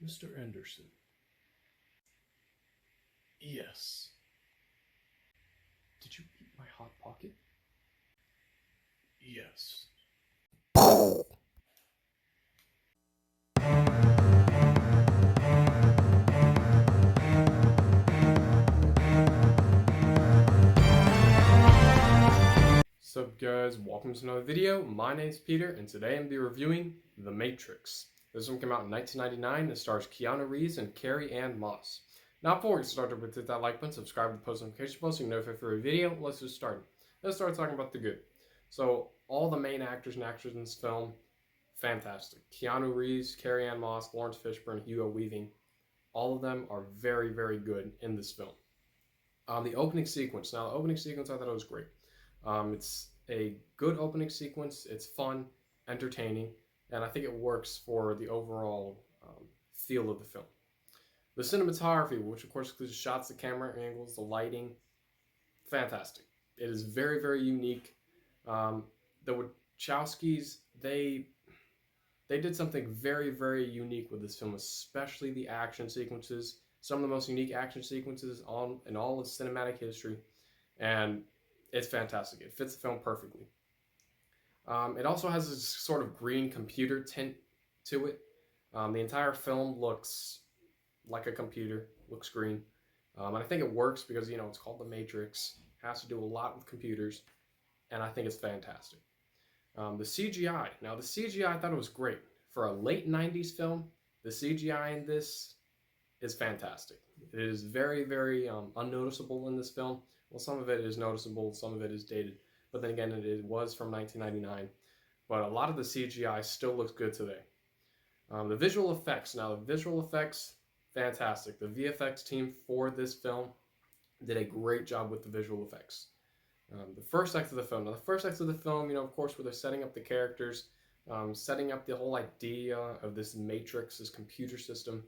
Mr. Anderson. Yes. Did you eat my Hot Pocket? Yes. Sup guys, welcome to another video. My name's Peter and today I'm be reviewing The Matrix. This one came out in 1999 and stars Keanu Reeves and Carrie-Anne Moss. Now before we start, don't hit that like button, subscribe to the post notification bell so you can know if I video. Let's just start. Let's start talking about the good. So all the main actors and actresses in this film, fantastic. Keanu Reeves, Carrie-Anne Moss, Lawrence Fishburne, Hugo Weaving, all of them are very, very good in this film. The opening sequence. Now, the opening sequence, I thought it was great. It's a good opening sequence. It's fun, entertaining, and I think it works for the overall feel of the film. The cinematography, which of course includes shots, the camera angles, the lighting, fantastic. It is very, very unique. The Wachowskis, they did something very, very unique with this film, especially the action sequences. Some of the most unique action sequences in all of cinematic history, and it's fantastic. It fits the film perfectly. It also has this sort of green computer tint to it. The entire film looks like a computer, looks green. And I think it works because, it's called The Matrix. It has to do a lot with computers, and I think it's fantastic. The CGI. Now, the CGI, I thought it was great. For a late 90s film, the CGI in this is fantastic. It is very, very unnoticeable in this film. Well, some of it is noticeable, some of it is dated. But then again, it was from 1999. But a lot of the CGI still looks good today. The visual effects. Now, the visual effects, fantastic. The VFX team for this film did a great job with the visual effects. The first act of the film. Now, the first act of the film, of course, where they're setting up the characters, setting up the whole idea of this Matrix, this computer system,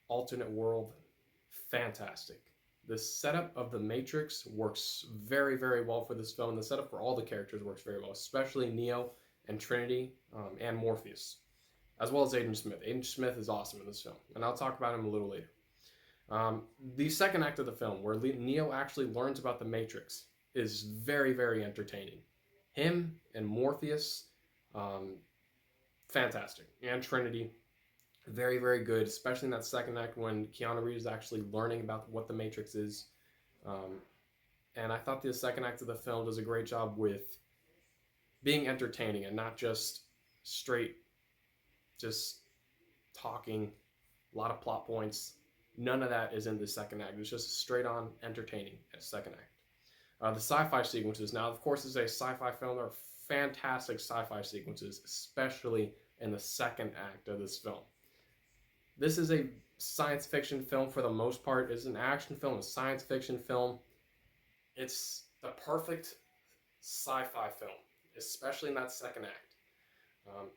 alternate world, fantastic. The setup of the Matrix works very, very well for this film. The setup for all the characters works very well, especially Neo and Trinity and Morpheus, as well as Agent Smith. Agent Smith is awesome in this film, and I'll talk about him a little later. The second act of the film, where Neo actually learns about the Matrix, is very, very entertaining. Him and Morpheus, fantastic. And Trinity, very, very good, especially in that second act when Keanu Reeves is actually learning about what the Matrix is. And I thought the second act of the film does a great job with being entertaining and not just straight, just talking, a lot of plot points. None of that is in the second act. It's just straight on entertaining at second act. The sci-fi sequences. Now, of course, it's a sci-fi film. There are fantastic sci-fi sequences, especially in the second act of this film. This is a science fiction film for the most part. It's an action film, a science fiction film. It's the perfect sci-fi film, especially in that second act.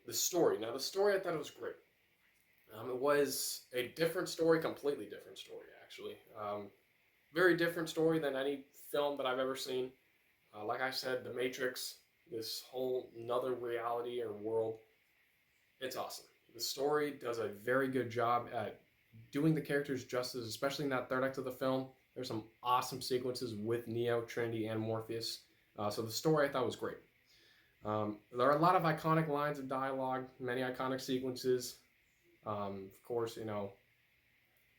The story. Now, the story, I thought it was great. It was a different story, completely different story, actually. Very different story than any film that I've ever seen. Like I said, The Matrix, this whole another reality or world, it's awesome. The story does a very good job at doing the characters justice, especially in that third act of the film. There's some awesome sequences with Neo, Trinity, and Morpheus. So the story I thought was great. There are a lot of iconic lines of dialogue, many iconic sequences. Of course, there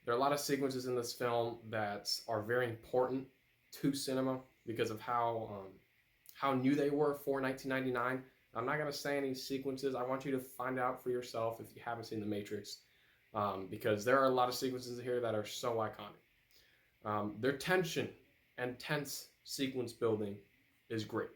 are a lot of sequences in this film that are very important to cinema because of how new they were for 1999. I'm not going to say any sequences. I want you to find out for yourself if you haven't seen The Matrix, because there are a lot of sequences here that are so iconic. Their tension and tense sequence building is great.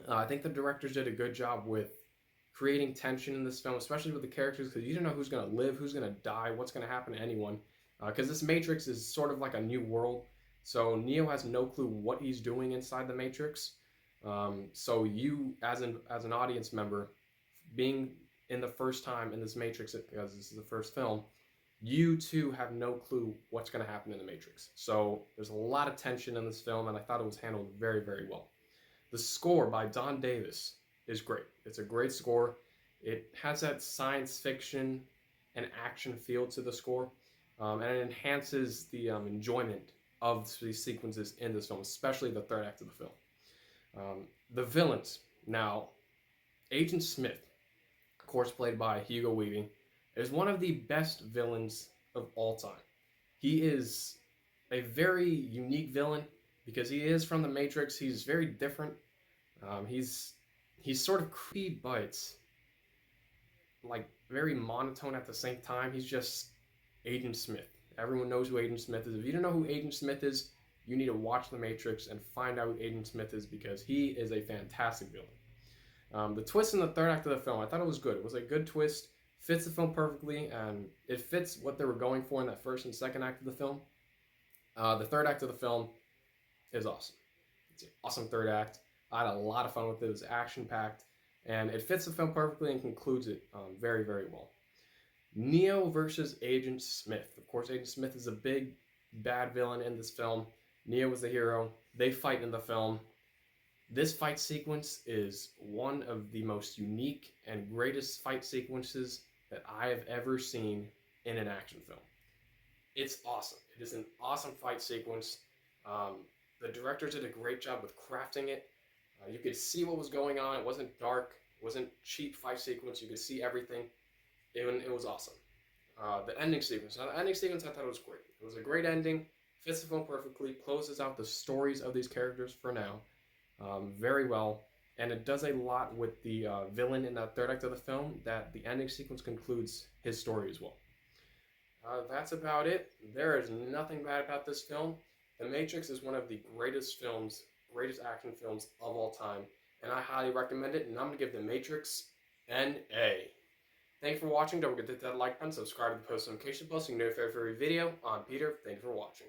I think the directors did a good job with creating tension in this film, especially with the characters, because you don't know who's going to live, who's going to die, what's going to happen to anyone. Because this Matrix is sort of like a new world, so Neo has no clue what he's doing inside the Matrix. So you, as an audience member, being in the first time in this Matrix, because this is the first film, you too have no clue what's going to happen in the Matrix. So there's a lot of tension in this film, and I thought it was handled very, very well. The score by Don Davis is great. It's a great score. It has that science fiction an action feel to the score, and it enhances the enjoyment of these sequences in this film, especially the third act of the film. The villains. Now, Agent Smith, of course played by Hugo Weaving, is one of the best villains of all time. He is a very unique villain because he is from the Matrix. He's very different. He's sort of creepy, but like very monotone at the same time. He's just Agent Smith. Everyone knows who Agent Smith is. If you don't know who Agent Smith is, you need to watch The Matrix and find out who Agent Smith is because he is a fantastic villain. The twist in the third act of the film, I thought it was good. It was a good twist, fits the film perfectly, and it fits what they were going for in that first and second act of the film. The third act of the film is awesome. It's an awesome third act. I had a lot of fun with it. It was action-packed, and it fits the film perfectly and concludes it very, very well. Neo versus Agent Smith. Of course, Agent Smith is a big, bad villain in this film. Neo is the hero. They fight in the film. This fight sequence is one of the most unique and greatest fight sequences that I have ever seen in an action film. It's awesome. It is an awesome fight sequence. The directors did a great job with crafting it. You could see what was going on. It wasn't dark. It wasn't cheap fight sequence. You could see everything. It was awesome. The ending sequence. Now, the ending sequence, I thought it was great. It was a great ending. Fits the film perfectly. Closes out the stories of these characters for now very well. And it does a lot with the villain in that third act of the film that the ending sequence concludes his story as well. That's about it. There is nothing bad about this film. The Matrix is one of the greatest films, greatest action films of all time, and I highly recommend it, and I'm going to give The Matrix an A. Thank you for watching. Don't forget to hit that like button, subscribe to the post notification bell so you can know if I have every video. I'm Peter. Thank you for watching.